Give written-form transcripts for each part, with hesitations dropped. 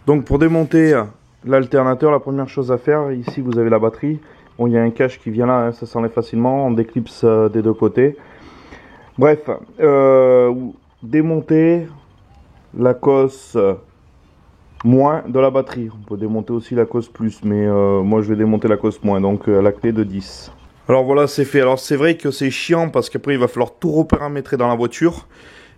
Donc pour démonter l'alternateur, la première chose à faire, ici vous avez la batterie. Bon, il y a un cache qui vient là, hein, ça s'enlève facilement, on déclipse des deux côtés. Bref, démonter la cosse moins de la batterie. On peut démonter aussi la cosse plus, mais moi je vais démonter la cosse moins, donc la clé de 10. Alors voilà, c'est fait. Alors c'est vrai que c'est chiant parce qu'après il va falloir tout reparamétrer dans la voiture.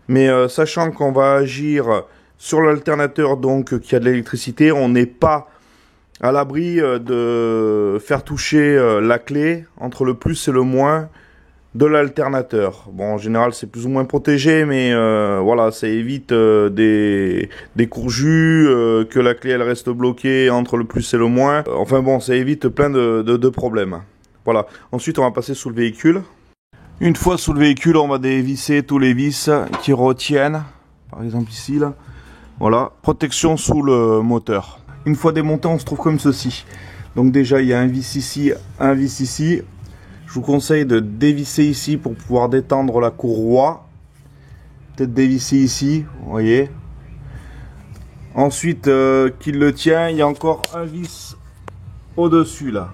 Mais sachant qu'on va agir sur l'alternateur, donc qui a de l'électricité, on n'est pas à l'abri de faire toucher la clé entre le plus et le moins de l'alternateur. Bon, en général c'est plus ou moins protégé, mais voilà, ça évite des courjus, que la clé elle reste bloquée entre le plus et le moins. Enfin bon, ça évite plein de problèmes. Voilà, ensuite on va passer sous le véhicule. Une fois sous le véhicule, on va dévisser tous les vis qui retiennent, par exemple ici là. Voilà, protection sous le moteur. Une fois démonté, on se trouve comme ceci. Donc déjà il y a un vis ici, un vis ici. Je vous conseille de dévisser ici pour pouvoir détendre la courroie. Peut-être dévisser ici, vous voyez. Ensuite, qu'il le tient, il y a encore un vis au-dessus là.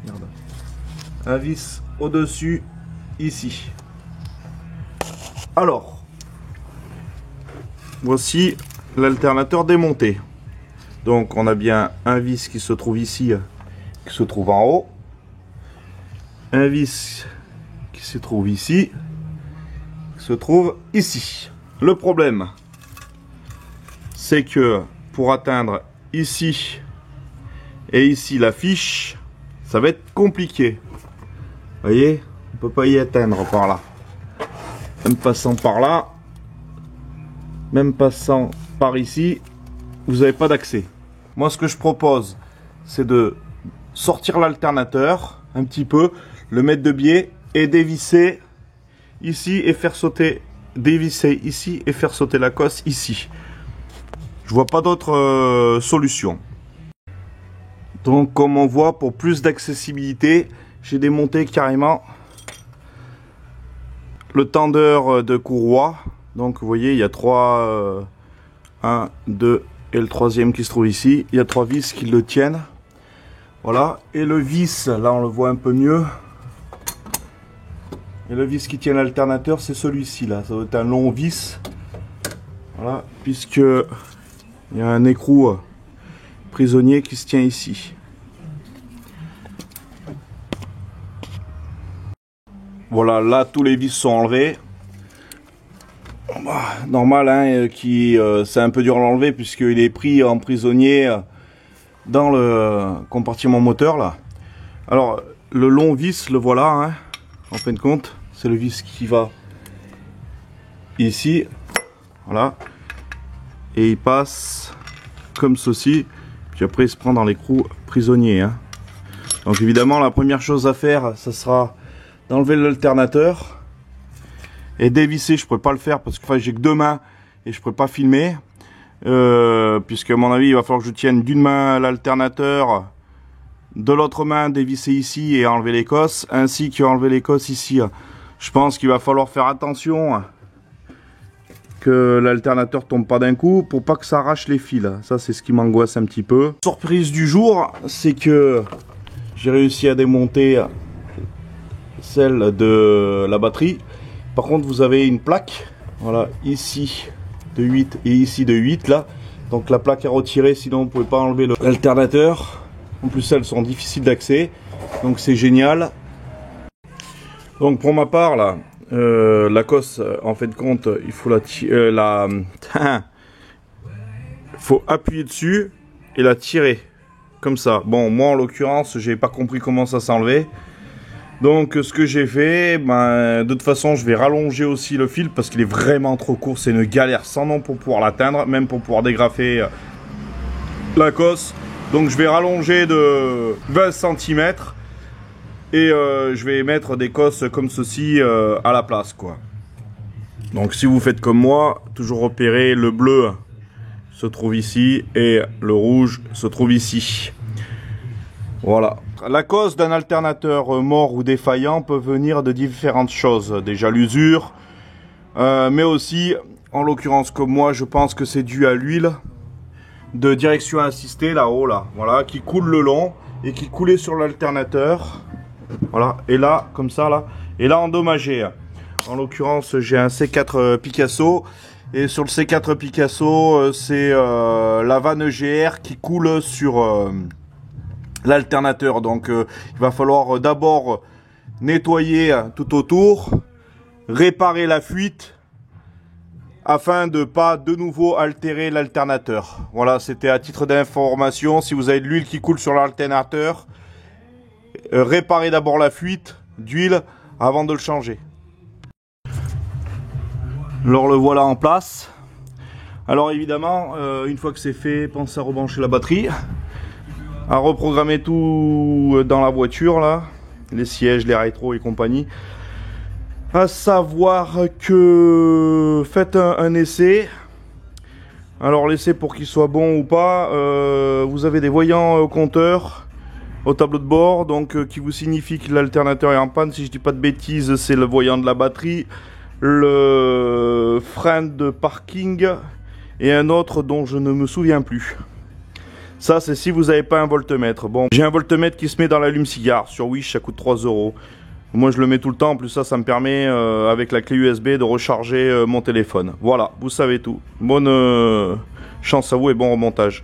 Regarde. Un vis au-dessus ici. Alors, voici l'alternateur démonté. Donc on a bien un vis qui se trouve ici, qui se trouve en haut. Un vis qui se trouve ici, qui se trouve ici. Le problème, c'est que pour atteindre ici et ici la fiche, ça va être compliqué. Vous voyez, on peut pas y atteindre par là. Même passant par là, même passant par ici, vous n'avez pas d'accès. Moi, ce que je propose, c'est de sortir l'alternateur un petit peu, le mettre de biais et dévisser ici et faire sauter, dévisser ici et faire sauter la cosse ici. Je vois pas d'autre solution. Donc, comme on voit, pour plus d'accessibilité, j'ai démonté carrément le tendeur de courroie. Donc vous voyez, il y a 3, 1, 2 et le troisième qui se trouve ici. Il y a 3 vis qui le tiennent. Voilà. Et le vis, là on le voit un peu mieux. Et le vis qui tient l'alternateur, c'est celui-ci là. Ça doit être un long vis. Voilà. Puisque il y a un écrou prisonnier qui se tient ici. Voilà, là tous les vis sont enlevés. Normal, hein, c'est un peu dur à l'enlever puisqu'il est pris en prisonnier dans le compartiment moteur là. Alors le long vis, le voilà, hein, en fin de compte, c'est le vis qui va ici, voilà, et il passe comme ceci, puis après il se prend dans l'écrou prisonnier, hein. Donc évidemment la première chose à faire, ça sera d'enlever l'alternateur et dévisser. Je ne pourrais pas le faire parce que enfin, j'ai que 2 mains et je ne pourrais pas filmer, puisque à mon avis il va falloir que je tienne d'une main l'alternateur, de l'autre main dévisser ici et enlever les cosses, ainsi qu'enlever les cosses ici. Je pense qu'il va falloir faire attention que l'alternateur tombe pas d'un coup pour pas que ça arrache les fils. Ça c'est ce qui m'angoisse un petit peu. Surprise du jour, c'est que j'ai réussi à démonter celle de la batterie. Par contre vous avez une plaque, voilà, ici de 8 et ici de 8 là. Donc la plaque est retirée, sinon vous ne pouvez pas enlever l'alternateur. En plus elles sont difficiles d'accès, donc c'est génial. Donc pour ma part là, la cosse en fait de compte, il faut faut appuyer dessus et la tirer comme ça. Bon, moi en l'occurrence j'ai pas compris comment ça s'enlevait. Donc ce que j'ai fait, de toute façon je vais rallonger aussi le fil parce qu'il est vraiment trop court, c'est une galère sans nom pour pouvoir l'atteindre, même pour pouvoir dégrafer la cosse. Donc je vais rallonger de 20 cm et je vais mettre des cosses comme ceci à la place quoi. Donc si vous faites comme moi, toujours repérer le bleu se trouve ici et le rouge se trouve ici. Voilà. La cause d'un alternateur mort ou défaillant peut venir de différentes choses. Déjà l'usure, mais aussi En l'occurrence, comme moi, je pense que c'est dû à l'huile de direction assistée là-haut, là, voilà, qui coule le long et qui coulait sur l'alternateur. Voilà, et là, comme ça, là, et là, endommagé. En l'occurrence, j'ai un C4 Picasso. Et sur le C4 Picasso, c'est la vanne GR qui coule sur l'alternateur. Donc, il va falloir d'abord nettoyer tout autour, réparer la fuite, afin de pas de nouveau altérer l'alternateur. Voilà, c'était à titre d'information. Si vous avez de l'huile qui coule sur l'alternateur, réparez d'abord la fuite d'huile avant de le changer. Alors le voilà en place. Alors évidemment, une fois que c'est fait, pensez à rebrancher la batterie, à reprogrammer tout dans la voiture là, les sièges, les rétros et compagnie. À savoir que faites un essai. Alors l'essai, pour qu'il soit bon ou pas, vous avez des voyants au compteur au tableau de bord, donc qui vous signifie que l'alternateur est en panne. Si je dis pas de bêtises, c'est le voyant de la batterie, le frein de parking et un autre dont je ne me souviens plus. Ça, c'est si vous n'avez pas un voltmètre. Bon, j'ai un voltmètre qui se met dans l'allume-cigare. Sur Wish, ça coûte 3 €. Moi, je le mets tout le temps. En plus, ça me permet, avec la clé USB, de recharger mon téléphone. Voilà, vous savez tout. Bonne chance à vous et bon remontage.